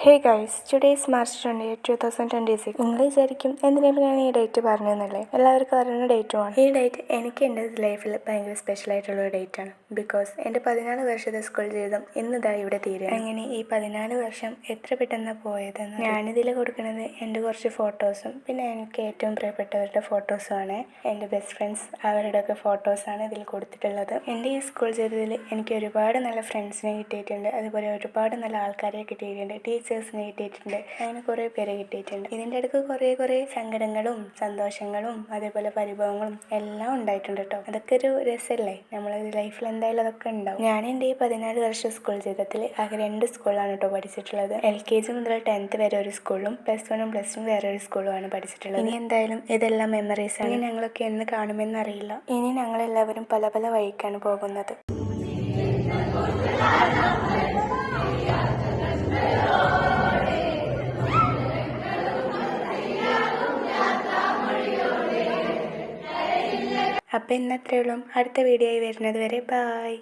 Hey guys, today is March 28, 2026. നിങ്ങൾ വിചാരിക്കും എന്തിനാണ് ഞാൻ ഈ ഡേറ്റ് പറഞ്ഞതെന്നല്ലേ? എല്ലാവർക്കും അറിയുന്ന ഡേറ്റുമാണ്. ഈ ഡേറ്റ് എനിക്ക് എൻ്റെ ലൈഫിൽ ഭയങ്കര സ്പെഷ്യൽ ആയിട്ടുള്ള ഒരു ഡേറ്റ് ആണ്. ബിക്കോസ് എൻ്റെ 14 വർഷത്തെ സ്കൂൾ ജീവിതം ഇന്നിതാ ഇവിടെ തീരുക. അങ്ങനെ ഈ 14 വർഷം എത്ര പെട്ടെന്ന് പോയതെന്ന് ഞാനിതിൽ കൊടുക്കുന്നത് എൻ്റെ കുറച്ച് ഫോട്ടോസും പിന്നെ എനിക്ക് ഏറ്റവും പ്രിയപ്പെട്ടവരുടെ ഫോട്ടോസുമാണ്. എൻ്റെ ബെസ്റ്റ് ഫ്രണ്ട്സ് അവരുടെയൊക്കെ ഫോട്ടോസാണ് ഇതിൽ കൊടുത്തിട്ടുള്ളത്. എൻ്റെ ഈ സ്കൂൾ ജീവിതത്തിൽ എനിക്ക് ഒരുപാട് നല്ല ഫ്രണ്ട്സിനെ കിട്ടിയിട്ടുണ്ട്. അതുപോലെ ഒരുപാട് നല്ല ആൾക്കാരെ കിട്ടിയിട്ടുണ്ട്. ടീച്ചേഴ്സിനെ കിട്ടിയിട്ടുണ്ട്. അങ്ങനെ കുറേ പേരെ കിട്ടിയിട്ടുണ്ട്. ഇതിൻ്റെ ഇടയ്ക്ക് കുറേ സങ്കടങ്ങളും സന്തോഷങ്ങളും അതേപോലെ പരിഭവങ്ങളും എല്ലാം ഉണ്ടായിട്ടുണ്ട് കേട്ടോ. അതൊക്കെ ഒരു രസമല്ലേ? നമ്മളെ ലൈഫിൽ എന്തായാലും അതൊക്കെ ഉണ്ടാവും. ഞാൻ എൻ്റെ ഈ 14 വർഷം സ്കൂൾ ജീവിതത്തിൽ ആകെ 2 സ്കൂളിലാണ് കേട്ടോ പഠിച്ചിട്ടുള്ളത്. LKG മുതൽ 10th വരെ ഒരു സ്കൂളും +1 +2 വേറെ ഒരു സ്കൂളുമാണ് പഠിച്ചിട്ടുള്ളത്. ഇനി എന്തായാലും ഇതെല്ലാം മെമ്മറീസ് ആണ്. ഇനി ഞങ്ങളൊക്കെ എന്ന് കാണുമെന്നറിയില്ല. ഇനി ഞങ്ങളെല്ലാവരും പല പല വഴിക്കാണ് പോകുന്നത്. അപ്പം ഇന്നത്രേ ഉള്ളൂ. അടുത്ത വീഡിയോ ആയി വരുന്നത് വരെ ബായ്.